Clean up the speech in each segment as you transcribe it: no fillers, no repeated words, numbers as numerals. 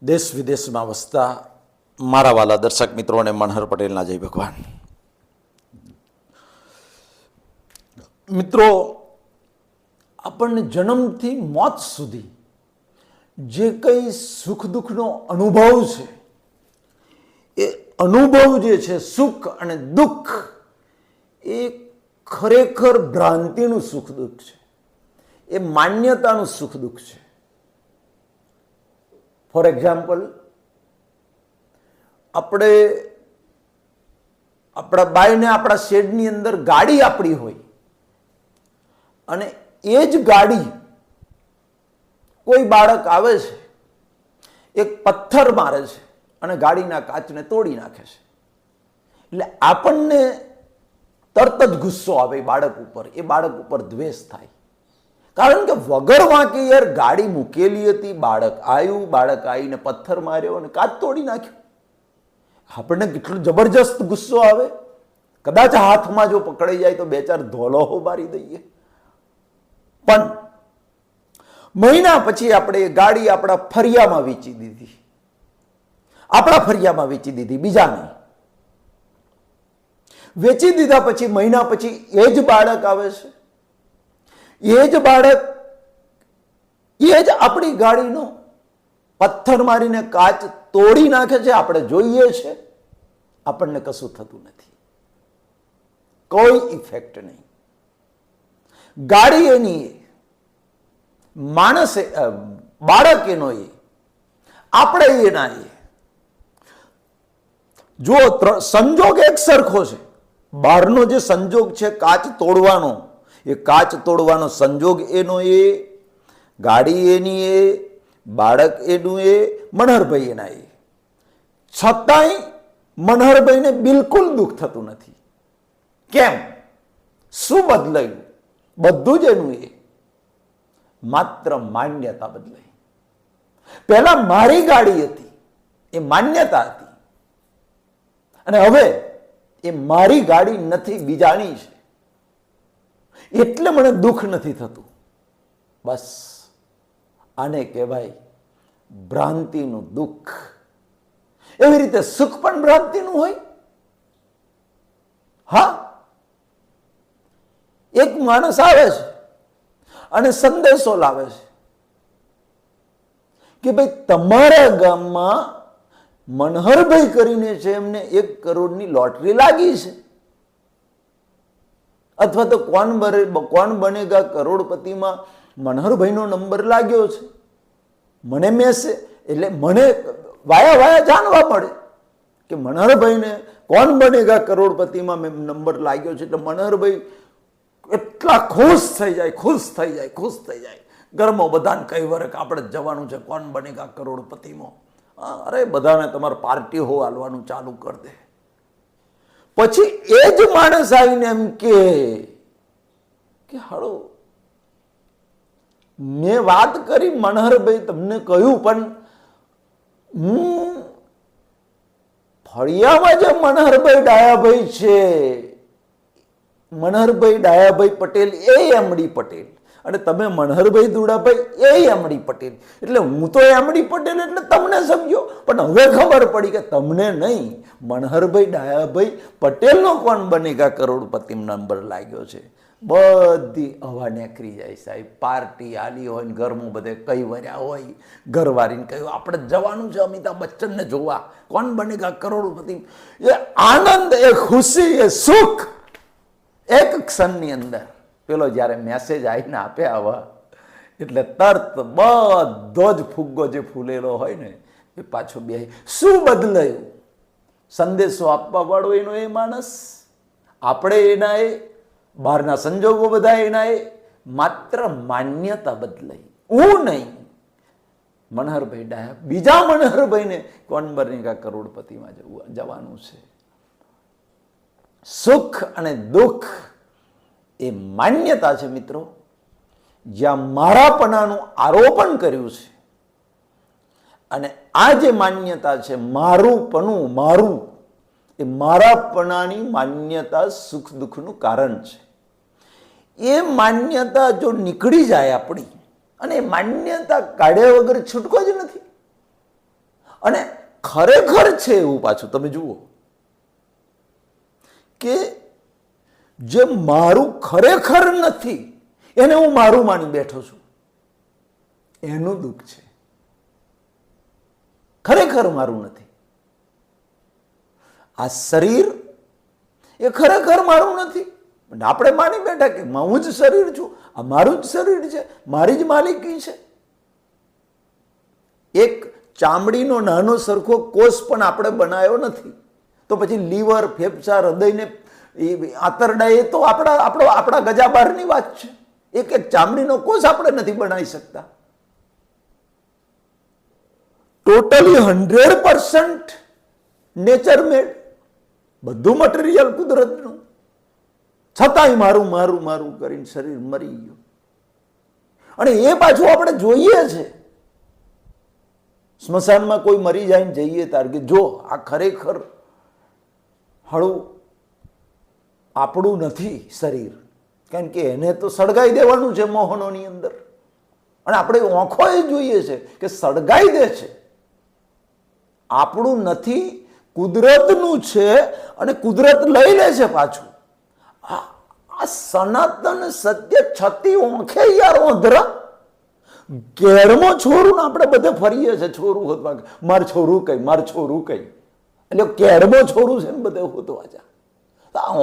દેશ વિદેશમાં વસતા મારા વાલા દર્શક મિત્રોને મનહર પટેલના જય ભગવાન. મિત્રો, આપણને જન્મથી મોત સુધી જે કંઈ સુખ દુઃખનો અનુભવ છે, એ અનુભવ જે છે સુખ અને દુઃખ, એ ખરેખર ભ્રાંતિનું સુખ દુઃખ છે, એ માન્યતાનું સુખ દુઃખ છે. ફોર એક્ઝામ્પલ, આપણે આપણા બાઈને આપણા શેડની અંદર ગાડી આપણી હોય અને એ જ ગાડી કોઈ બાળક આવે છે, એક પથ્થર મારે છે અને ગાડીના કાચને તોડી નાખે છે, એટલે આપણને તરત જ ગુસ્સો આવે બાળક ઉપર, એ બાળક ઉપર દ્વેષ થાય. કારણ કે વગર વાંકે યાર ગાડી મૂકેલી હતી, બાળક આવ્યું, બાળક આવીને પથ્થર માર્યો અને કાચ તોડી નાખ્યો. આપણને કેટલો જબરજસ્ત ગુસ્સો આવે. કદાચ હાથમાં જો પકડાઈ જાય તો બે ચાર ધોલોહો મારી દઈએ. પણ મહિના પછી આપણે એ ગાડી આપણા ફરિયામાં વેચી દીધી, આપણા ફરિયામાં વેચી દીધી, બીજાને વેચી દીધા. પછી મહિના પછી એ જ બાળક આવે છે, એ જ બાળક એ જ આપણી ગાડીનો પથ્થર મારીને કાચ તોડી નાખે છે. આપણે જોઈએ છે, આપણને કશું થતું નથી, કોઈ ઇફેક્ટ નહીં. ગાડી એની, માણસ બાળક એનો, એ આપણે એના. એ જો સંજોગ એક સરખો છે, બહારનો જે સંજોગ છે કાચ તોડવાનો, એ કાચ તોડવાનો સંજોગ એનો, એ ગાડી એની, એ બાળક એનું, એ મનહરભાઈ એના. એ છતાંય મનહરભાઈને બિલકુલ દુઃખ થતું નથી. કેમ? શું બદલાયું? બધું જ એનું, એ માત્ર માન્યતા બદલાઈ. પહેલા મારી ગાડી હતી, એ માન્યતા હતી, અને હવે એ મારી ગાડી નથી, બીજાની છે, એટલે મને દુઃખ નથી થતું. બસ આને કહેવાય ભ્રાંતિનું દુઃખ. એવી રીતે સુખ પણ ભ્રાંતિનું હોય. હા, એક માણસ આવે છે અને સંદેશો લાવે છે કે ભાઈ તમારા ગામમાં મનહરભાઈ કરીને છે, એમને 1 કરોડની લોટરી લાગી છે, અથવા તો કોણ બનેગા કરોડપતિમાં મનહરભાઈનો નંબર લાગ્યો છે. મને મેસેજ, એટલે મને વાયા જાણવા મળે કે મનહરભાઈને કોણ બનેગા કરોડપતિમાં નંબર લાગ્યો છે. એટલે મનહરભાઈ એટલા ખુશ થઈ જાય. ઘરમાં બધાને કહી વરે કે આપણે જવાનું છે કોણ બનેગા કરોડપતિમાં. અરે બધાને તમારે પાર્ટી હો હાલવાનું ચાલુ કરી દે. પછી એ જ માણસ આવીને એમ કે હાલો, મેં વાત કરી, મનહરભાઈ તમને કહ્યું, પણ હું ફળિયામાં જે મનહરભાઈ ડાયાભાઈ છે, મનહરભાઈ ડાયાભાઈ પટેલ, એ એમડી પટેલ, અને તમે મનહરભાઈ દુડાભાઈ, એ એમડી પટેલ. એટલે હું તો એમડી પટેલ એટલે તમને સમજો, પણ હવે ખબર પડી કે તમને નહીં, મનહરભાઈ ડાયાભાઈ પટેલનો કોણ બનેગા કરોડપતિ નંબર લાગ્યો છે. બધી હવા નીકળી જાય સાહેબ. પાર્ટી હાલી હોય ને ઘરમાં બધે કઈ વર્યા હોય, ઘરવાળીને કહ્યું આપણે જવાનું છે અમિતાભ બચ્ચનને જોવા, કોણ બનેગા કરોડપતિ. એ આનંદ, એ ખુશી, એ સુખ એક ક્ષણની અંદર. પેલો જ્યારે મેસેજ આવીને આપે આવા, એટલે તરત બધો જ ફુગ્ગો જે ફૂલેલો હોય ને એ પાછો બે. શું બદલાયું? સંદેશો આપવા વાળો એનો એ માણસ, આપણે એના, એ બહારના સંજોગો બધા એના, એ માત્ર માન્યતા બદલાઈ. હું નહીં, મનહરભાઈ ડાયા, બીજા મનહરભાઈને કોણ બનેગા કરોડપતિમાં જવાનું છે. સુખ અને દુઃખ એ માન્યતા છે મિત્રો. જ્યાં મારાપણાનું આરોપણ કર્યું છે, અને આ જે માન્યતા છે મારુંપણું, મારું, એ મારાપણાની માન્યતા સુખ દુઃખનું કારણ છે. એ માન્યતા જો નીકળી જાય આપણી, અને માન્યતા કાઢ્યા વગર છૂટકો જ નથી. અને ખરેખર છે એવું પાછું તમે જુઓ કે જે મારું ખરેખર નથી એને હું મારું માની બેઠો છું, એનું દુઃખ છે. ખરેખર મારું નથી. આ શરીર એ ખરેખર મારું નથી. આપણે માની બેઠા કે હું જ શરીર છું, આ મારું જ શરીર છે, મારી જ માલિકી છે. એક ચામડીનો નાનો સરખો કોષ પણ આપણે બનાવ્યો નથી, તો પછી લીવર, ફેફસા, હૃદયને આંતરડા એ તો આપણા ગજા બહારની વાત છે. એક એક ચામડીનો કોષ આપણે નથી બનાવી શકતા. ટોટલી 100% નેચર મેડ, બધું મટીરિયલ કુદરતનું, છતાંય મારું મારું મારું કરીને શરીર મરી ગયું. અને એ પાછું આપણે જોઈએ છે. સ્મશાનમાં કોઈ મરી જાય ને જઈએ તાર કે જો આ ખરેખર હળું આપણું નથી શરીર, કારણ કે એને તો સળગાઈ દેવાનું છે મોહનોની અંદર. અને આપણે આંખો એ જોઈએ છે કે સળગાઈ દે છે. આપણું નથી, કુદરતનું છે, અને કુદરત લઈ લે છે પાછું. આ સનાતન સત્ય છતી ઓંખે યાર ઓંધરા. ઘેરમાં છોરું આપણે બધે ફરીએ છે, છોરું હોતવા, માર છોરું કઈ, માર છોરું કઈ, એટલે કેરમાં છોરું છે ને બધે હોતવા જા.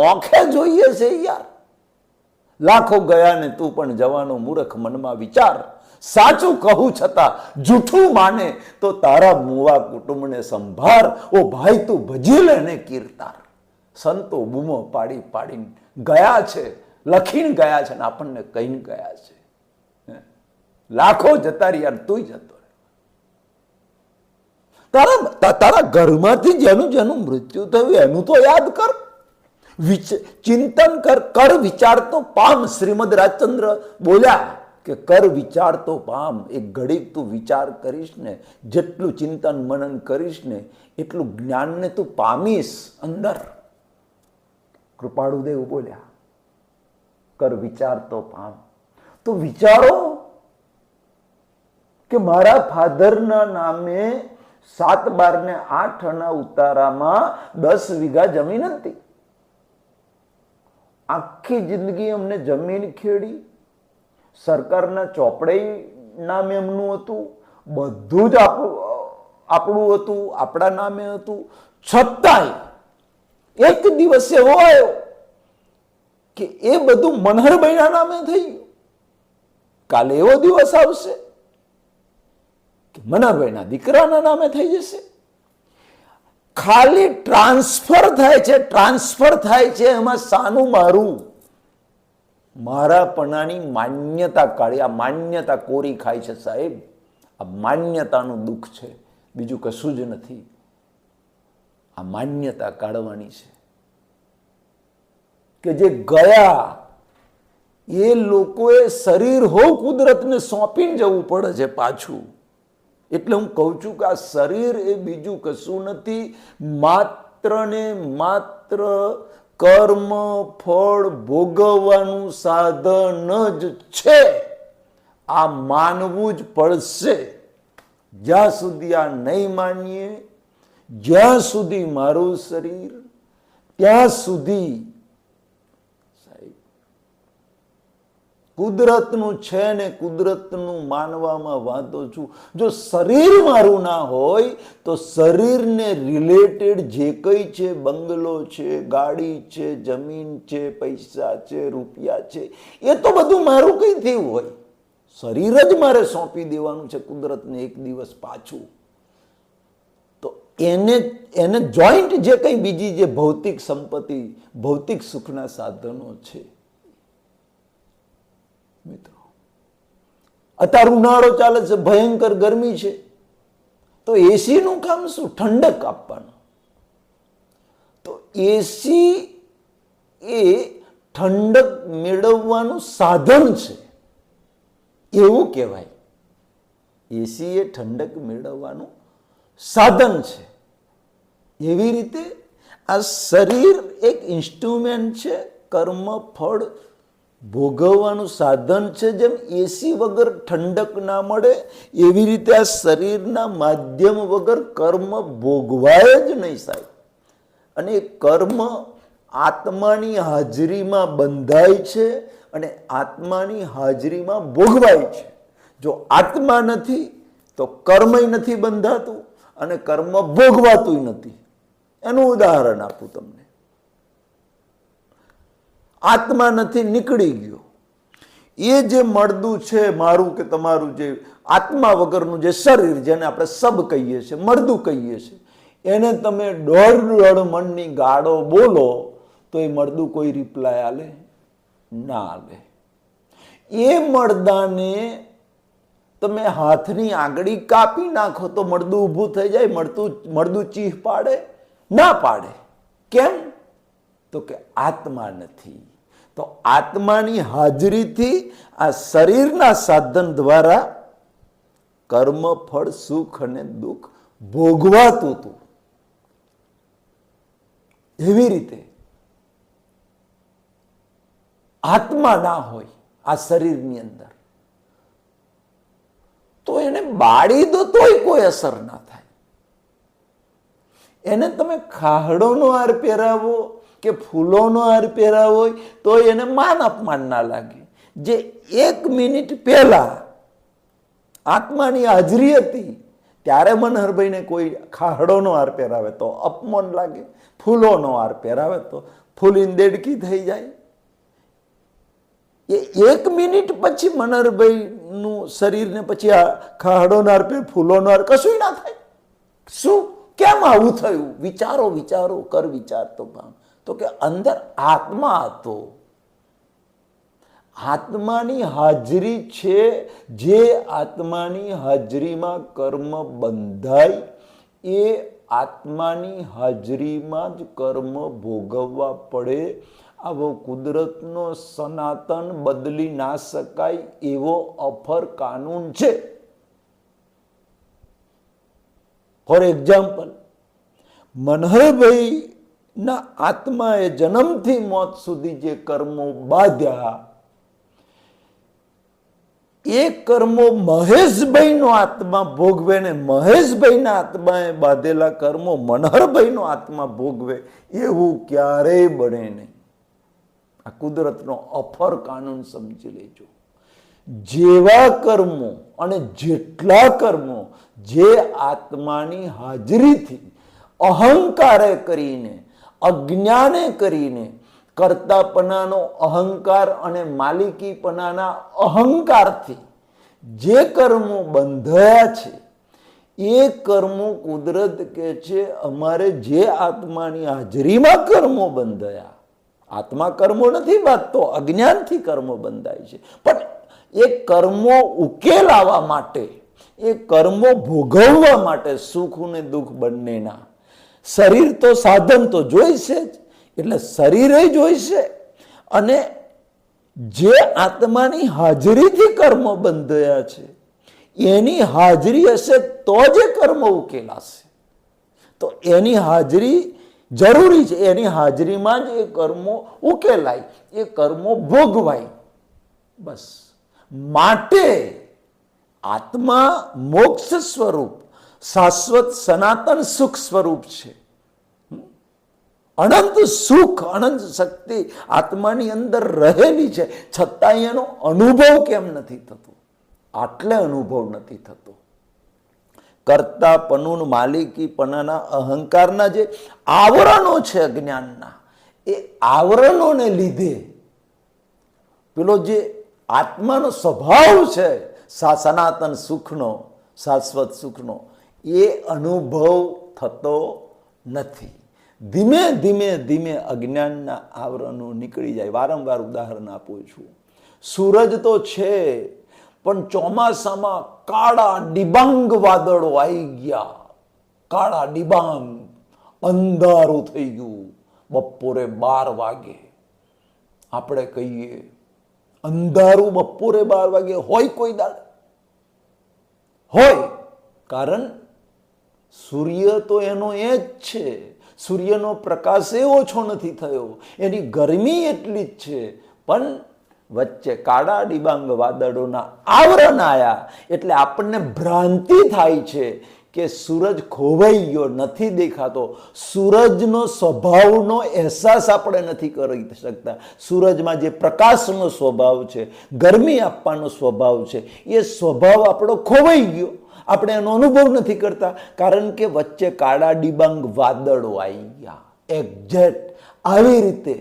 ઓંખે જોઈએ છે યાર. લાખો ગયા ને તું પણ જવાનો મૂર્ખ, મનમાં વિચાર. સાચું કહું છતાં જૂઠું માને તો તારા મુવા કુટુંબને સંભાર. ઓ ભાઈ તું ભજી લે ને કીર્તાર. સંતો બૂમો પાડી પાડીને ગયા છે, લખીને ગયા છે, ને આપણને કહીને ગયા છે. લાખો જતા રહ્યા, તું જતો રહે. તારા ઘરમાંથી જેનું જેનું મૃત્યુ થયું એનું તો યાદ કર, ચિંતન કર વિચાર તો પામ. શ્રીમદ રાજચંદ્ર બોલ્યા કે કર વિચાર તો પામ. એક ઘડીક તું વિચાર કરીશ ને, જેટલું ચિંતન મનન કરીશ ને એટલું જ્ઞાનને તું પામીશ અંદર. કૃપાળુદેવ બોલ્યા કર વિચાર તો પામ. તો વિચારો કે મારા ફાધરના નામે 7, 12 ને 8 આના ઉતારામાં 10 વીઘા જમીન હતી. આખી જિંદગી અમને જમીન ખેડી, સરકારના ચોપડે નામે એમનું હતું, બધું જ આપણું હતું, આપણા નામે હતું. છતાંય એક દિવસ એવો આવ્યો કે એ બધું મનહરભાઈના નામે થઈ ગયું. કાલે એવો દિવસ આવશે કે મનહરભાઈના દીકરાના નામે થઈ જશે. ખાલી ટ્રાન્સફર થાય છે, ટ્રાન્સફર થાય છે. એમાં સાનું મારું, મારાપણાની માન્યતા કાઢી. આ માન્યતા કોરી ખાય છે સાહેબ. આ માન્યતાનું દુઃખ છે, બીજું કશું જ નથી. આ માન્યતા કાઢવાની છે કે જે ગયા એ લોકોએ શરીર હો કુદરતને સોંપીને જવું પડે છે પાછું. એટલે હું કહું છું કે આ શરીર એ બીજું કશું નથી, માત્ર ને માત્ર કર્મ ફળ ભોગવવાનું સાધન જ છે. આ માનવું જ પડશે. જ્યાં સુધી આ નહીં માનીએ, જ્યાં સુધી મારું શરીર, ત્યાં સુધી કુદરતનું છે ને કુદરતનું માનવામાં વાંધો છું. જો શરીર મારું ના હોય તો શરીરને રિલેટેડ જે કંઈ છે, બંગલો છે, ગાડી છે, જમીન છે, પૈસા છે, રૂપિયા છે, એ તો બધું મારું કઈ થયું હોય. શરીર જ મારે સોંપી દેવાનું છે કુદરતને એક દિવસ પાછું. તો એને જોઈન્ટ જે કંઈ બીજી જે ભૌતિક સંપત્તિ, ભૌતિક સુખના સાધનો છે. મિત્રો અત્યારે ઉનાળો ચાલે છે, ભયંકર ગરમી છે, તો એસી નું કામ શું? ઠંડક આપવાનું. તો એસી એ ઠંડક મેળવવાનું સાધન છે એવું કહેવાય. એસી એ ઠંડક મેળવવાનું સાધન છે. એવી રીતે આ શરીર એક ઇન્સ્ટ્રુમેન્ટ છે કર્મ ફળ ભોગવવાનું સાધન છે. જેમ એસી વગર ઠંડક ના મળે એવી રીતે આ શરીરના માધ્યમ વગર કર્મ ભોગવાય જ નહીં સાહેબ. અને એ કર્મ આત્માની હાજરીમાં બંધાય છે અને આત્માની હાજરીમાં ભોગવાય છે. જો આત્મા નથી તો કર્મય નથી બંધાતું અને કર્મ ભોગવાતું નથી. એનું ઉદાહરણ આપું તમને. આત્મા નથી, નીકળી ગયો. એ જે મળદું છે મારું કે તમારું, જે આત્મા વગરનું જે શરીર, જેને આપણે સબ કહીએ છીએ, મળદું કહીએ છીએ, એને તમે દોઢ મણની ગાળો બોલો તો એ મળદું કોઈ રિપ્લાય આલે ના આલે. એ મળદાને તમે હાથની આંગળી કાપી નાખો તો મળદું ઊભું થઈ જાય? મળદું ચીહ પાડે ના પાડે. કેમ? તો કે આત્મા નથી. તો આત્માની હાજરીથી આ શરીરના સાધન દ્વારા કર્મ, ફળ, સુખ અને દુઃખ ભોગવાતું હતું. એવી રીતે આત્મા ના હોય આ શરીરની અંદર તો એને બાળી દો તોય કોઈ અસર ના થાય. એને તમે ખાહડોનો હાર પહેરાવો કે ફૂલોનો હાર પહેરાવો હોય તો એને માન અપમાન ના લાગે. જે 1 મિનિટ પહેલા આત્માની હાજરી હતી ત્યારે મનહરભાઈને કોઈ ખાહડોનો હાર પહેરાવે તો અપમાન લાગે, ફૂલોનો હાર પહેરાવે તો ફૂલીને દેડકી થઈ જાય. એ 1 મિનિટ પછી મનહરભાઈનું શરીરને પછી આ ખાહડોનો હાર પહેર, ફૂલોનો હાર કશું ના થાય. શું? કેમ આવું થયું? વિચારો, વિચારો, કર વિચાર તો ભાવ. તો કે અંદર આત્મા હતો. આત્માની હાજરી છે. જે આત્માની હાજરીમાં કર્મ બંધાય એ આત્માની હાજરીમાં જ કર્મ ભોગવવા પડે. આવો કુદરતનો સનાતન બદલી ના શકાય એવો અફર કાનૂન છે. ફોર એક્ઝામ્પલ, મનહરભાઈ ના આત્માએ જન્મથી મોત સુધી જે કર્મો બાંધ્યા એ કર્મો મહેશભાઈનો આત્મા ભોગવે ને મહેશભાઈના આત્માએ બાંધેલા કર્મો મનહરભાઈનો આત્મા ભોગવે એવું ક્યારેય બને નહીં. આ કુદરતનો અફર કાનૂન સમજી લેજો. જેવા કર્મો અને જેટલા કર્મો જે આત્માની હાજરીથી અહંકારે કરીને, અજ્ઞાને કરીને, કર્તાપનાનો અહંકાર અને માલિકીપનાના અહંકારથી જે કર્મો બંધાયા છે એ કર્મો કુદરત કે છે અમારે જે આત્માની હાજરીમાં કર્મો બંધાયા. આત્મા કર્મો નથી બાંધતો, અજ્ઞાનથી કર્મો બંધાય છે. પણ એ કર્મો ઉકેલાવા માટે, એ કર્મો ભોગવવા માટે, સુખ અને દુઃખ બંનેના, શરીર તો સાધન તો જોઈશે જ, એટલે શરીરે જોઈશે. અને જે આત્માની હાજરીથી કર્મો બંધાયા છે એની હાજરી હશે તો જ કર્મ ઉકેલાશે. તો એની હાજરી જરૂરી છે. એની હાજરીમાં જ એ કર્મો ઉકેલાય, એ કર્મો ભોગવાય. બસ માટે આત્મા મોક્ષ સ્વરૂપ, શાશ્વત સનાતન સુખ સ્વરૂપ છે. અનંત સુખ, અનંત શક્તિ આત્માની અંદર રહેલી છે. છતાં એનો અનુભવ કેમ નથી થતો? આટલે અનુભવ નથી થતો. કર્તાપનું, માલિકીપનાના, અહંકારના જે આવરણો છે અજ્ઞાનના, એ આવરણોને લીધે પેલો જે આત્માનો સ્વભાવ છે સનાતન સુખનો, શાશ્વત સુખનો, એ અનુભવ થતો નથી. ધીમે ધીમે ધીમે અજ્ઞાનના આવરણો નીકળી જાય. વારંવાર ઉદાહરણ આપું છું. સૂરજ તો છે પણ ચોમાસામાં કાળા ડિબાંગ વાદળો આવી ગયા. કાળા ડિબાંગ, અંધારું થઈ ગયું. બપોરે 12 વાગે આપણે કહીએ અંધારું બપોરે 12 વાગે હોય કોઈ દાડે? હોય. કારણ સૂર્ય તો એનો એ જ છે. સૂર્યનો પ્રકાશ એ ઓછો નથી થયો, એની ગરમી એટલી જ છે. પણ વચ્ચે કાળા ડિબાંગ વાદળોના આવરણ આયા એટલે આપણને ભ્રાંતિ થાય છે કે સૂરજ ખોવાઈ ગયો, નથી દેખાતો. સૂરજનો સ્વભાવનો અહેસાસ આપણે નથી કરી શકતા. સૂરજમાં જે પ્રકાશનો સ્વભાવ છે, ગરમી આપવાનો સ્વભાવ છે, એ સ્વભાવ આપણો ખોવાઈ ગયો. આપણે એનો અનુભવ નથી કરતા, કારણ કે વચ્ચે કાળા ડિબાંગ વાદળો આવી ગયા. એક્ઝેક્ટ આવી રીતે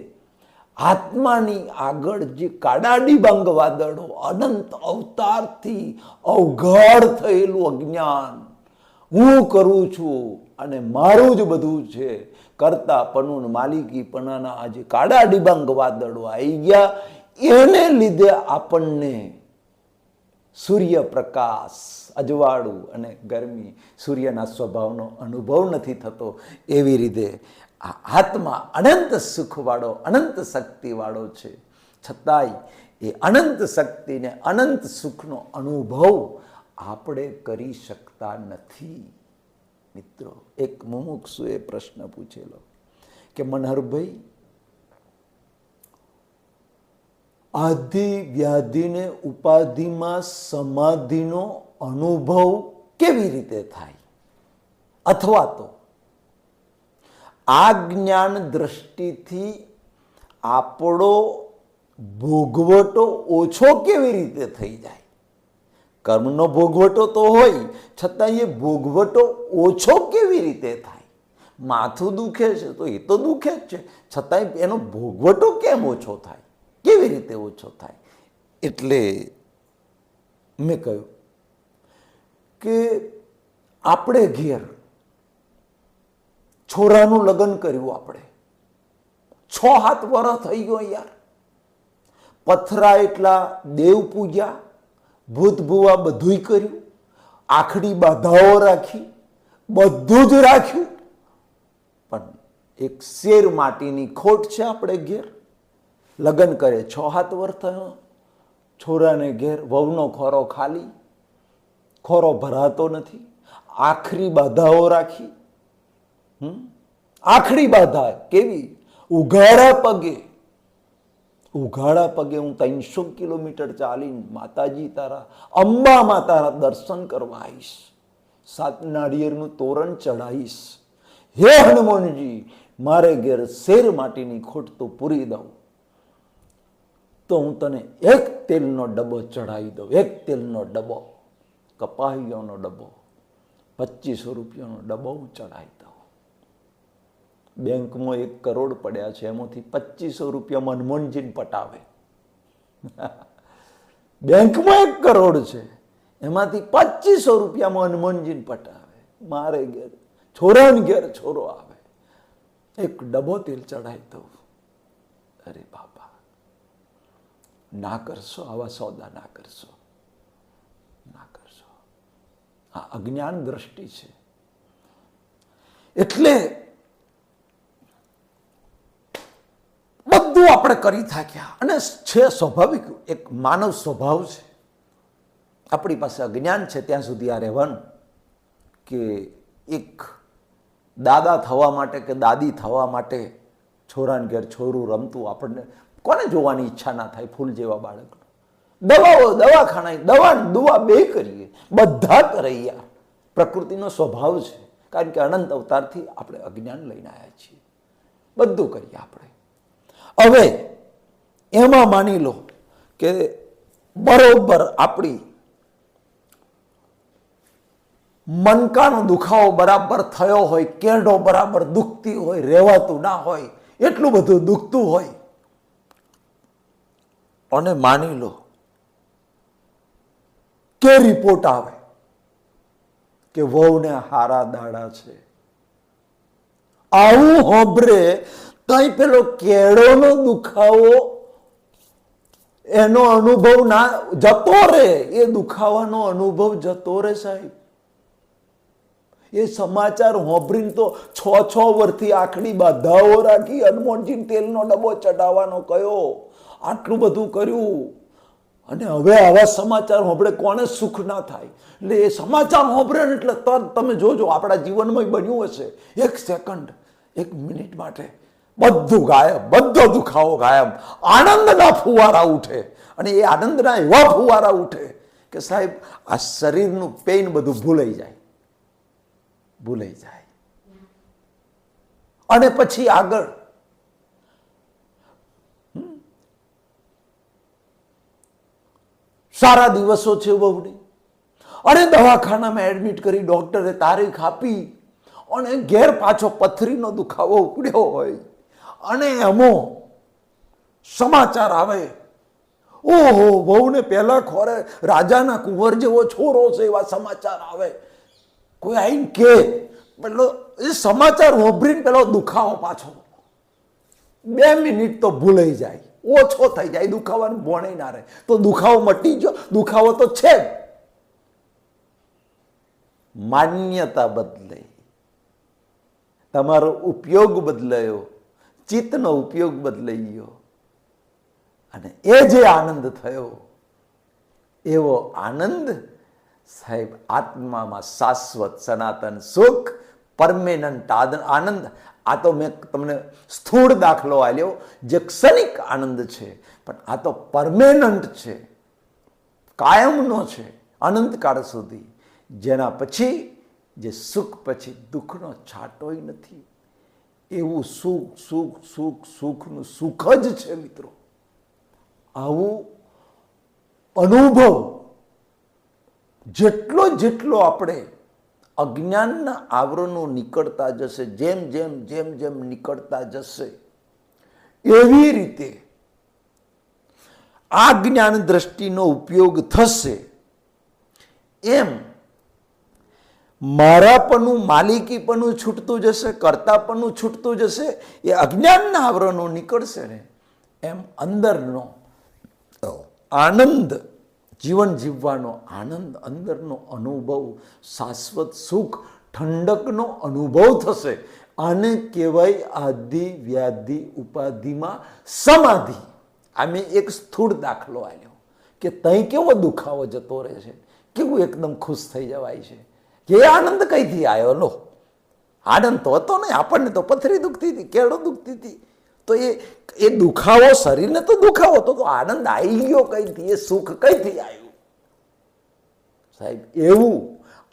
આત્માની આગળ જે કાળા ડિબાંગ વાદળો, અનંત અવતારથી અવઘડ થયેલું અજ્ઞાન, હું કરું છું અને મારું જ બધું છે, કરતાપણું માલિકીપણાના આજે કાળા ડિબાંગ વાદળો આવી ગયા. એને લીધે આપણને સૂર્યપ્રકાશ, અજવાળું અને ગરમી, સૂર્યના સ્વભાવનો અનુભવ નથી થતો. એવી રીતે આ આત્મા અનંત સુખવાળો, અનંત શક્તિવાળો છે, છતાંય એ અનંત શક્તિને, અનંત સુખનો અનુભવ આપણે કરી શકતા નથી. મિત્રો, એક મુમુક્ષુએ પ્રશ્ન પૂછેલો કે મનહરભાઈ, આધિ વ્યાધિને ઉપાધિમાં સમાધિનો અનુભવ કેવી રીતે થાય? અથવા તો આ જ્ઞાન દ્રષ્ટિથી આપણો ભોગવટો ઓછો કેવી રીતે થઈ જાય? કર્મનો ભોગવટો તો હોય, છતાં એ ભોગવટો ઓછો કેવી રીતે થાય? માથું દુખે છે તો એ તો દુખે જ છે, છતાંય એનો ભોગવટો કેમ ઓછો થાય? કેવી રીતે ઓછો થાય? એટલે મેં કહ્યું કે આપણે ઘેર છોરાનું લગ્ન કર્યું, આપણે 6-7 વર્ષ થઈ ગયો યાર. પથરા એટલા, દેવ પૂજા, ભૂત ભુવા બધુંય કર્યું, આખડી બાધાઓ રાખી, બધું જ રાખ્યું, પણ એક શેર માટીની ખોટ છે આપણે ઘેર. લગ્ન કરે 6-7 વર્ષ થયો, છોરાને ઘેર વહુનો ખોરો ખાલી, ખોરો ભરાતો નથી, આખરી બાધાઓ રાખી. આખડી બાધા કેવી? ઉઘાડા પગે, ઉઘાડા પગે હું 300 કિલોમીટર ચાલીને માતાજી તારા, અંબામાં તારા દર્શન કરવા આવીશ, 7 નાળિયેરનું તોરણ ચડાવીશ. હે હનુમાનજી, મારે ઘેર શેર માટીની ખોટ તો પૂરી દઉં, તો હું તને એક તેલનો ડબ્બો ચડાવી દઉં. એક તેલનો ડબ્બો, કપાહીઓનો ડબ્બો, 2500 રૂપિયાનો ડબ્બો હું ચડાવી દઉં. બેંકમાં 1 કરોડ પડ્યા છે, એમાંથી 2500 રૂપિયા મનમોહનજીને પટાવે. બેંકમાં 1 કરોડ છે, એમાંથી 2500 રૂપિયા મનમોહનજીને પટાવે. મારે ઘેર છોરાને ઘેર છોરો આવે, એક ડબ્બો તેલ ચડાવી દઉં. અરે બાપા, ના કરશો, આવા સોદા ના કરશો, ના કરશો. આ અજ્ઞાન દ્રષ્ટિ છે. એટલે બધું આપણે કરી થાક્યા, અને છે સ્વાભાવિક, એક માનવ સ્વભાવ છે. આપણી પાસે અજ્ઞાન છે ત્યાં સુધી આ રહેવાનું કે એક દાદા થવા માટે કે દાદી થવા માટે છોરાને ઘેર છોરું રમતું આપણને કોને જોવાની ઈચ્છા ના થાય? ફૂલ જેવા બાળક. દવાઓ, દવાખાના, દવા દુવા બે કરીએ, બધા કરે યાર. પ્રકૃતિનો સ્વભાવ છે, કારણ કે અનંત અવતારથી આપણે અજ્ઞાન લઈને આવ્યા છીએ. બધું કરીએ આપણે. હવે એમાં માની લો કે બરોબર આપણી મનકાનો દુખાવો બરાબર થયો હોય, કેરડો બરાબર દુખતી હોય, રહેવાતું ના હોય, એટલું બધું દુખતું હોય, અને માની લો કે રિપોર્ટ આવે કે વહુને હારા દાડા છે. આવું હોબરે તઈ પેલો કેળોનો દુખાવો એનો અનુભવ ના જતો રહે, એ દુખાવાનો અનુભવ જતો રહે સાહેબ. એ સમાચાર હોંભરીને તો 6 વર્ષથી આખડી બાધાઓ રાખી, હનુમાનજી તેલનો ડબ્બો ચડાવવાનો કયો, આટલું બધું કર્યું, અને હવે આવા સમાચાર હોંભળે કોને સુખ ના થાય? એટલે એ સમાચાર હોંભળે ને એટલે તરત તમે જોજો આપણા જીવનમાં બન્યું હશે, 1 સેકન્ડ 1 મિનિટ માટે બધું ગાયબ, બધો દુખાવો ગાયબ, આનંદના ફુવારા ઉઠે. અને એ આનંદના એવા ફુવારા ઉઠે કે સાહેબ આ શરીરનું પેઇન બધું ભૂલાઈ જાય. અને પછી આગળ સારા દિવસો છે બહુની, અને દવાખાનામાં એડમિટ કરી ડોક્ટરે તારીખ આપી, અને ઘેર પાછો પથરીનો દુખાવો ઉપડ્યો હોય, અને એમો સમાચાર આવે, ઓહો વહુને પહેલા ખોરે રાજાના કુંવર જેવો છોરો છે, એવા સમાચાર આવે. કોઈ આઈને કે પેલો એ સમાચાર વાપરીને પેલો દુખાવો પાછો 2 મિનિટ તો ભૂલાઈ જાય, ઓછો થઈ જાય, દુખાવાનું ભોણે ના રહે. તો દુખાવો મટી ગયો? દુખાવો તો છે જ. માન્યતા બદલાઈ, તમારો ઉપયોગ બદલાયો, ચિત્તનો ઉપયોગ બદલાઈ ગયો, અને એ જે આનંદ થયો એવો આનંદ સાહેબ આત્મામાં શાશ્વત સનાતન સુખ, પરમેનન્ટ આનંદ. આ તો મેં તમને સ્થૂળ દાખલો આપ્યો જે ક્ષણિક આનંદ છે, પણ આ તો પરમેનન્ટ છે, કાયમનો છે, અનંતકાળ સુધી. જેના પછી જે સુખ પછી દુઃખનો છાંટોય નથી, એવું સુખ સુખ સુખ સુખનું સુખ જ છે મિત્રો. આવું અનુભવ જેટલો આપણે અજ્ઞાનના આવરણો નીકળતા જશે, જેમ જેમ જેમ જેમ નીકળતા જશે, એવી રીતે આ જ્ઞાન દ્રષ્ટિનો ઉપયોગ થશે. એમ મારાપણું, માલિકીપણું છૂટતું જશે, કર્તાપણું છૂટતું જશે. એ અજ્ઞાનના આવરણો નીકળશે ને, એમ અંદરનો આનંદ, જીવન જીવવાનો આનંદ, અંદરનો અનુભવ, શાશ્વત સુખ, ઠંડકનો અનુભવ થશે. આને કહેવાય આદિ વ્યાધિ ઉપાધિમાં સમાધિ. આ મેં એક સ્થૂળ દાખલો આપ્યો કે તઈ કેવો દુખાવો જતો રહે છે, કેવું એકદમ ખુશ થઈ જવાય છે, કે આનંદ કઈથી આવ્યો? લો, આનંદ તો હતો ને, આપણને તો પથરી દુખતી હતી, કેળો દુખતી હતી, તો એ દુખાવો, શરીરને તો દુખાવો તો આનંદ આવી ગયો કઈથી? એ સુખ કઈથી આવ્યું? સાહેબ એવું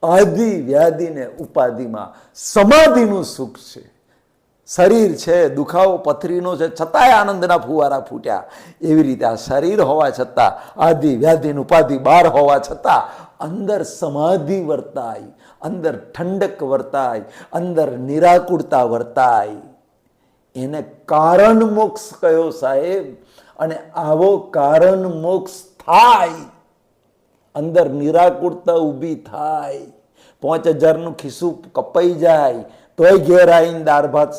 આદિ વ્યાધિ ને ઉપાધિમાં સમાધિનું સુખ છે. શરીર છે, દુખાવો પથરીનો છે, છતાંય આનંદના ફુવારા ફૂટ્યા. એવી રીતે આ શરીર હોવા છતાં, આદિ વ્યાધિ ઉપાધિ બહાર હોવા છતાં અંદર સમાધિ વર્તાય, અંદર ઠંડક વર્તાય, અંદર નિરાકુરતા વર્તાય. એને કારણ મોક્ષ કયો સાહેબ. અને આવો કારણ મોક્ષ થાય, અંદર નિરાકુરતા ઊભી થાય, 5000નું ખિસ્સું કપાઈ જાય તોય ઘેર આવીને દાળ ભાત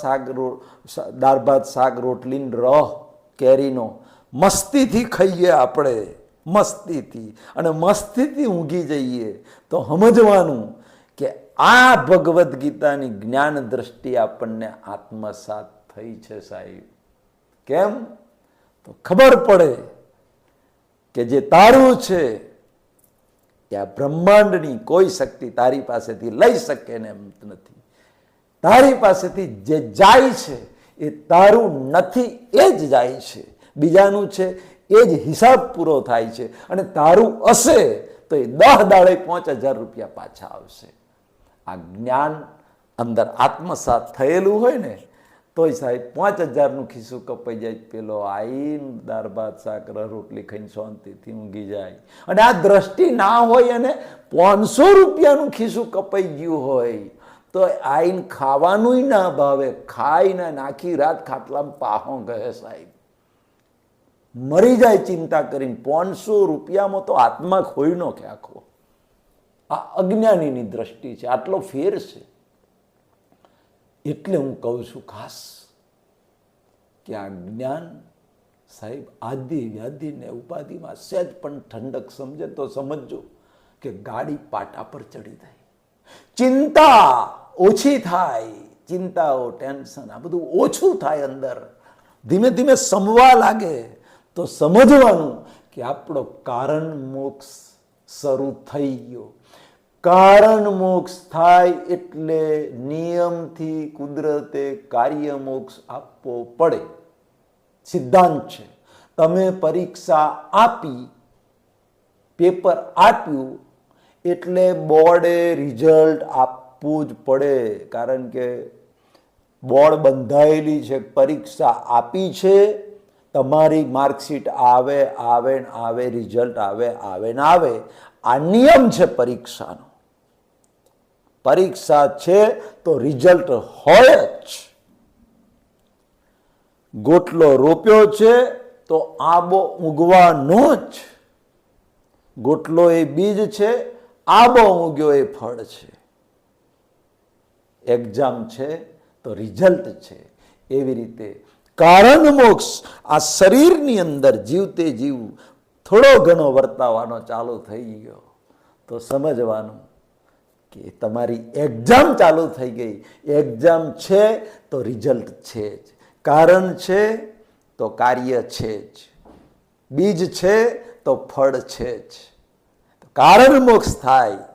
શાક રોટલીને રહ કેરીનો મસ્તીથી ખાઈએ આપણે, મસ્તીથી, અને મસ્તીથી ઊંઘી જઈએ. તો સમજવાનું કે આ ભગવદ્ ગીતાની જ્ઞાન દ્રષ્ટિ આપણને આત્મસાત થઈ છે સાહેબ. કેમ? તો ખબર પડે કે જે તારું છે એ આ બ્રહ્માંડની કોઈ શક્તિ તારી પાસેથી લઈ શકે ને એમ નથી. તારી પાસેથી જે જાય છે એ તારું નથી, એ જ જાય છે. બીજાનું છે એ જ હિસાબ પૂરો થાય છે. અને તારું હશે તો એ 10 દાડે 5000 રૂપિયા પાછા આવશે. આ જ્ઞાન અંદર આત્મસાત થયેલું હોય ને તોય સાહેબ 5000નું ખિસ્સું કપાઈ જાય, પેલો આઈને દાળ ભાત શાક રોટલી ખાઈને શાંતિથી ઊંઘી જાય. અને આ દ્રષ્ટિ ના હોય અને 500 રૂપિયાનું ખિસ્સું કપાઈ ગયું હોય તો આઈને ખાવાનું ના ભાવે, ખાઈને આખી રાત ખાટલામાં પાહો ગયે સાહેબ, મરી જાય ચિંતા કરીને. 500 રૂપિયામાં તો આત્મા ખોઈ નો કે આખો. આ અજ્ઞાનીની દ્રષ્ટિ છે, આટલો ફેર છે. એટલે હું કહું છું ખાસ કે આ જ્ઞાન સાહેબ આદિ વ્યાધિ ને ઉપાધિમાં સહેજ પણ ઠંડક સમજે તો સમજજો કે ગાડી પાટા પર ચડી જાય, ચિંતા ઓછી થાય, ચિંતાઓ, ટેન્શન આ બધું ઓછું થાય. અંદર ધીમે ધીમે સમવા લાગે તો સમજવાનું કે આપણો કારણ મોક્ષ શરૂ થઈ ગયો. કારણ મોક્ષ થાય એટલે નિયમથી કુદરતે કાર્ય મોક્ષ આપવો પડે, સિદ્ધાંત છે. તમે પરીક્ષા આપી, પેપર આપ્યું એટલે બોર્ડે રિઝલ્ટ આપવું જ પડે, કારણ કે બોર્ડ બંધાયેલી છે, પરીક્ષા આપી છે, તમારી માર્કશીટ આવે આવે ને આવે, રિઝલ્ટ આવે આવે ને આવે. આ નિયમ છે પરીક્ષાનો. પરીક્ષા છે તો રિઝલ્ટ હોય જ. ગોટલો રોપ્યો છે તો આંબો ઉગવાનો જ. ગોટલો એ બીજ છે, આંબો ઉગ્યો એ ફળ છે. એક્ઝામ છે તો રિઝલ્ટ છે. એવી રીતે કારણ મોક્ષ આ શરીરની અંદર જીવતે જીવ થોડો ઘણો વર્તાવાનો ચાલુ થઈ ગયો તો સમજવાનું કે તમારી એક્ઝામ ચાલુ થઈ ગઈ. એક્ઝામ છે તો રિઝલ્ટ છે જ, કારણ છે તો કાર્ય છે જ, બીજ છે તો ફળ છે જ. કારણ મોક્ષ થાય,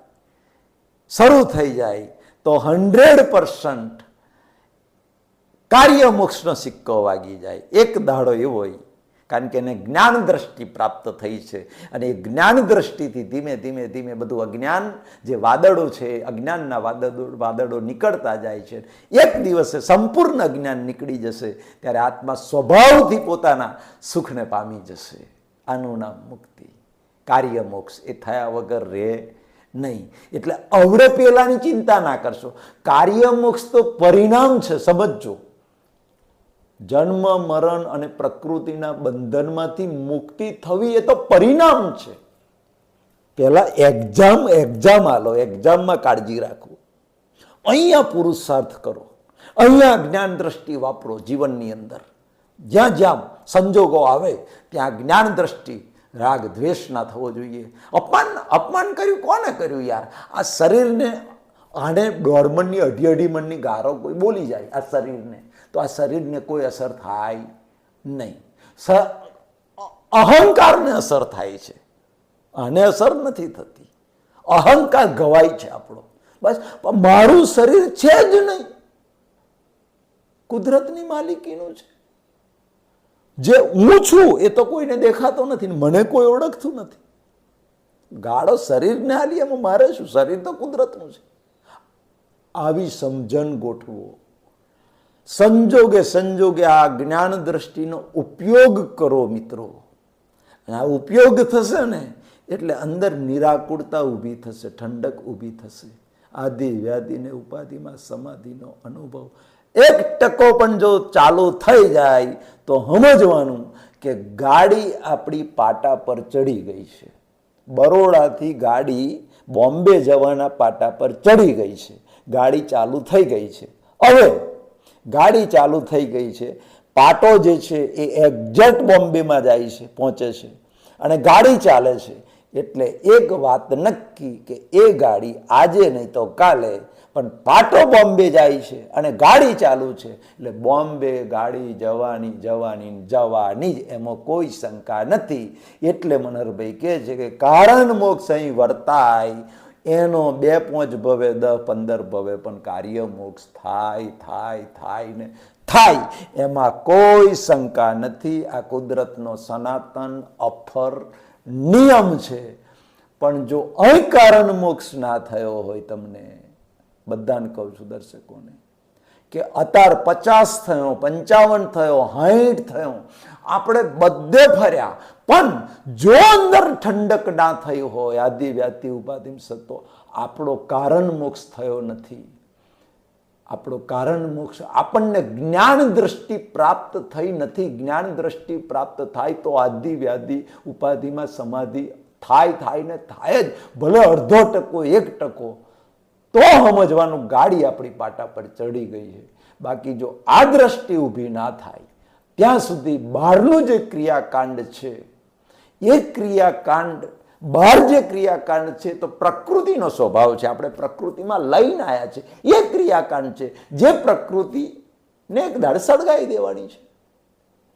શરૂ થઈ જાય તો 100% કાર્ય મોક્ષનો સિક્કો વાગી જાય. એક દાડો એવો હોય, કારણ કે એને જ્ઞાન દ્રષ્ટિ પ્રાપ્ત થઈ છે, અને એ જ્ઞાન દ્રષ્ટિથી ધીમે ધીમે ધીમે બધું અજ્ઞાન જે વાદળો છે, અજ્ઞાનના વાદળો નીકળતા જાય છે. એક દિવસે સંપૂર્ણ અજ્ઞાન નીકળી જશે ત્યારે આત્મા સ્વભાવથી પોતાના સુખને પામી જશે. આનું નામ મુક્તિ. કાર્ય મોક્ષ એ થયા વગર રહે નહીં. એટલે અવળે પેલાની ચિંતા ના કરશો. કાર્ય મોક્ષ તો પરિણામ છે, સમજજો. જન્મ મરણ અને પ્રકૃતિના બંધનમાંથી મુક્તિ થવી એ તો પરિણામ છે. પહેલા એક્ઝામ આલો, એક્ઝામમાં કાળજી રાખો. અહીંયા પુરુષાર્થ કરો, અહીંયા જ્ઞાન દ્રષ્ટિ વાપરો જીવનની અંદર. જ્યાં જ્યાં સંજોગો આવે ત્યાં જ્ઞાન દ્રષ્ટિ, રાગ દ્વેષ ના થવો જોઈએ. અપમાન કર્યું, કોને કર્યું યાર? આ શરીરને, આને 1.5 મણની 2.5 મણની ગારો કોઈ બોલી જાય આ શરીરને, તો આ શરીરને કોઈ અસર થાય નહીં. અહંકારને અસર થાય છે, આને અસર નથી થતી. અહંકાર ગવાય છે આપણો. બસ મારું શરીર છે જ નહીં, કુદરતની માલિકીનું છે. જે હું છું એ તો કોઈને દેખાતો નથી, મને કોઈ ઓળખતું નથી. ગાળો શરીરને હાલી, એમાં મારે શું? શરીર તો કુદરતનું છે. આવી સમજણ ગોઠવો. સંજોગે આ જ્ઞાન દ્રષ્ટિનો ઉપયોગ કરો મિત્રો. આ ઉપયોગ થશે ને એટલે અંદર નિરાકુરતા ઊભી થશે, ઠંડક ઊભી થશે. આદિ વ્યાધિને ઉપાધિમાં સમાધિનો અનુભવ 1% પણ જો ચાલુ થઈ જાય તો સમજવાનું કે ગાડી આપણી પાટા પર ચડી ગઈ છે. બરોડાથી ગાડી બોમ્બે જવાના પાટા પર ચડી ગઈ છે. ગાડી ચાલુ થઈ ગઈ છે. હવે ગાડી ચાલુ થઈ ગઈ છે, પાટો જે છે એ એક્ઝેક્ટ બોમ્બેમાં જાય છે, પહોંચે છે, અને ગાડી ચાલે છે. એટલે એક વાત નક્કી કે એ ગાડી આજે નહીં તો કાલે, પણ પાટો બોમ્બે જાય છે અને ગાડી ચાલુ છે એટલે બોમ્બે ગાડી જવાની જ, એમાં કોઈ શંકા નથી. એટલે મનહરભાઈ કહે છે કે કારણ મોક્ષ અહીં વર્તાય એનો 2-5 ભવે 10-15 ભવે પણ કાર્ય મોક્ષ થાય ને થાય, એમાં કોઈ શંકા નથી. આ કુદરતનો સનાતન અફર નિયમ છે. પણ જો અહીં કારણ મોક્ષ ના થયો હોય, તમને બધાને કહું છું દર્શકોને, કે અત્યારે 50 થયો, 55 થયો, 60 થયો, આપણે બધે ફર્યા, પણ જો અંદર ઠંડક ના થઈ હોય, આદિ વ્યાધિ ઉપાધિ સતો, આપણો કારણ મોક્ષ થયો નથી. આપણો કારણ મોક્ષ, આપણને જ્ઞાન દ્રષ્ટિ પ્રાપ્ત થઈ નથી. જ્ઞાન દ્રષ્ટિ પ્રાપ્ત થાય તો આદિ વ્યાધિ ઉપાધિમાં સમાધિ થાય ને થાય જ. ભલે 0.5%, 1%, તો સમજવાનું ગાડી આપણી પાટા પર ચડી ગઈ છે. બાકી જો આ દ્રષ્ટિ ઊભી ના થાય ત્યાં સુધી બહારનું જે ક્રિયાકાંડ છે, એ ક્રિયાકાંડ, બહાર જે ક્રિયાકાંડ છે તો પ્રકૃતિનો સ્વભાવ છે, આપણે પ્રકૃતિમાં લઈને આવ્યા છે, એ ક્રિયાકાંડ છે જે પ્રકૃતિને એક દાડ સળગાવી દેવાની છે.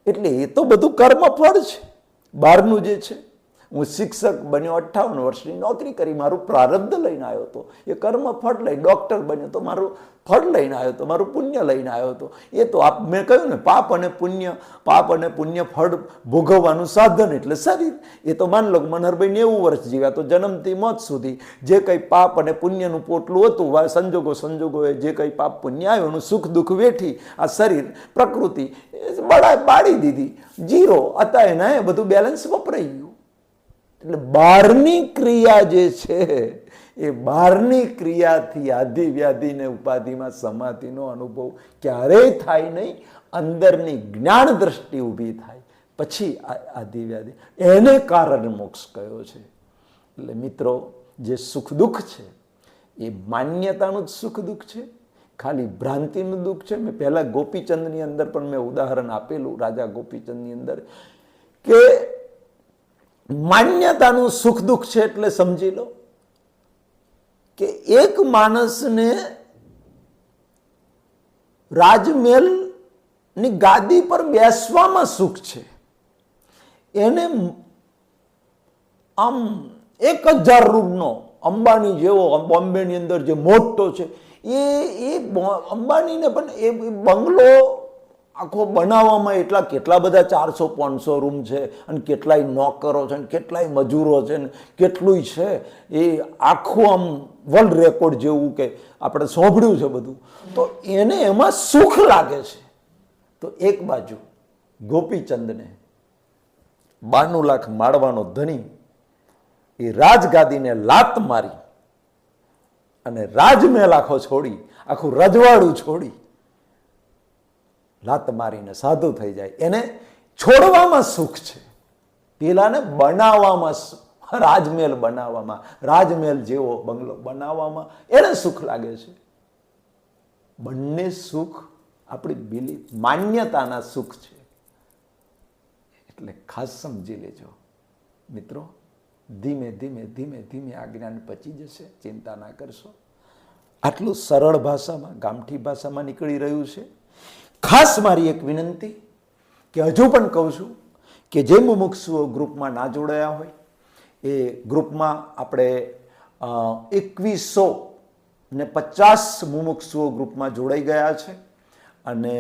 એટલે એ તો બધું કર્મફળ છે બહારનું જે છે. હું શિક્ષક બન્યો, 58 વર્ષની નોકરી કરી, મારું પ્રારબ્ધ લઈને આવ્યો હતો, એ કર્મ ફળ લઈ. ડૉક્ટર બન્યો તો મારું ફળ લઈને આવ્યો હતો, મારું પુણ્ય લઈને આવ્યો હતો. એ તો મેં કહ્યું ને, પાપ અને પુણ્ય ફળ ભોગવવાનું સાધન એટલે શરીર. એ તો માન લો મનહરભાઈ 90 વર્ષ જીવ્યા, તો જન્મથી મોત સુધી જે કંઈ પાપ અને પુણ્યનું પોટલું હતું, સંજોગોએ જે કંઈ પાપ પુણ્ય આવ્યું એનું સુખ દુઃખ વેઠી આ શરીર પ્રકૃતિ બાળી દીધી, જીરો હતા એના, એ બધું બેલેન્સ વપરાઈ ગયું. એટલે બહારની ક્રિયા જે છે એ બહારની ક્રિયાથી આધિ વ્યાધિને ઉપાધિમાં સમાધિનો અનુભવ ક્યારેય થાય નહીં. અંદરની જ્ઞાન દ્રષ્ટિ ઊભી થાય પછી આધિ વ્યાધિ, એને કારણે મોક્ષ કયો છે. એટલે મિત્રો, જે સુખ દુઃખ છે એ માન્યતાનું જ સુખ દુઃખ છે, ખાલી ભ્રાંતિનું દુઃખ છે. મેં પહેલા ગોપીચંદની અંદર પણ મેં ઉદાહરણ આપેલું, રાજા ગોપીચંદની અંદર, કે માન્યતાનું સુખ દુઃખ છે. એટલે સમજી લો કે એક માણસને રાજમહેલની ગાદી પર બેસવામાં સુખ છે, એને આમ 1000 રૂમનો અંબાણી જેવો બોમ્બેની અંદર જે મોટો છે એ અંબાણીને પણ એ બંગલો આખો બનાવવામાં કેટલા બધા 400-500 રૂમ છે, અને કેટલાય નોકરો છે, અને કેટલાય મજૂરો છે, ને કેટલું છે. એ આખું આમ વર્લ્ડ રેકોર્ડ જેવું કે આપણે સાંભળ્યું છે બધું. તો એને એમાં સુખ લાગે છે. તો એક બાજુ ગોપીચંદને 92 લાખ માળવાનો ધણી એ રાજગાદીને લાત મારી અને રાજમહેલ આખો છોડી, આખું રજવાડું છોડી લાત મારીને સાધુ થઈ જાય, એને છોડવામાં સુખ છે. પેલાને બનાવવામાં, રાજમહેલ બનાવવામાં, રાજમહેલ જેવો બંગલો બનાવવામાં એને સુખ લાગે છે. બંને સુખ આપણી બિલીફ, માન્યતાના સુખ છે. એટલે ખાસ સમજી લેજો મિત્રો. ધીમે ધીમે આ જ્ઞાન પચી જશે, ચિંતા ના કરશો. આટલું સરળ ભાષામાં, ગામઠી ભાષામાં નીકળી રહ્યું છે. ખાસ મારી એક વિનંતી, કે હજુ પણ કહું છું કે જે મુમુક્ષુઓ ગ્રુપમાં ના જોડાયા હોય એ ગ્રુપમાં આપણે 2150 મુમુક્ષુઓ ગ્રુપમાં જોડાઈ ગયા છે, અને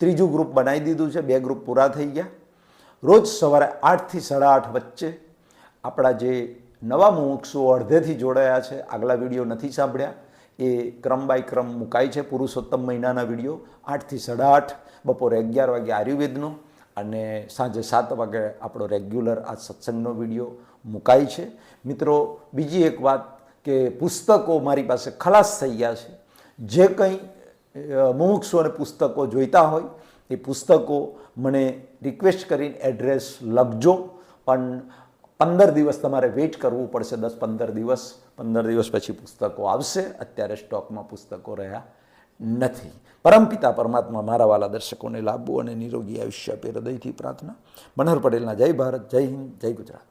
3જું ગ્રુપ બનાવી દીધું છે. 2 ગ્રુપ પૂરા થઈ ગયા. રોજ સવારે 8 થી 8:30 વચ્ચે આપણા જે નવા મુમુક્ષુઓ અડધેથી જોડાયા છે, આગલા વિડીયો નથી સાંભળ્યા, એ ક્રમ બાય ક્રમ મુકાય છે. પુરુષોત્તમ મહિનાના વિડીયો 8 થી 8:30, બપોરે 11 વાગે આયુર્વેદનો, અને સાંજે 7 વાગે આપણો રેગ્યુલર આ સત્સંગનો વિડીયો મુકાય છે. મિત્રો, બીજી એક વાત કે પુસ્તકો મારી પાસે ખલાસ થઈ ગયા છે. જે કંઈ મુમુક્ષુઓને પુસ્તકો જોઈતા હોય એ પુસ્તકો મને રિક્વેસ્ટ કરીને એડ્રેસ લખજો. પણ 15 દિવસ તમારે વેઇટ કરવું પડશે, 10-15 દિવસ. 15 દિવસ પછી પુસ્તકો આવશે. અત્યારે સ્ટોકમાં પુસ્તકો રહ્યા નથી. પરમપિતા પરમાત્મા મારા વાલા દર્શકોને લાભવું અને નિરોગી આયુષ્ય આપે, હૃદયથી પ્રાર્થના. મનહર પટેલના જય ભારત, જય હિન્દ, જય ગુજરાત.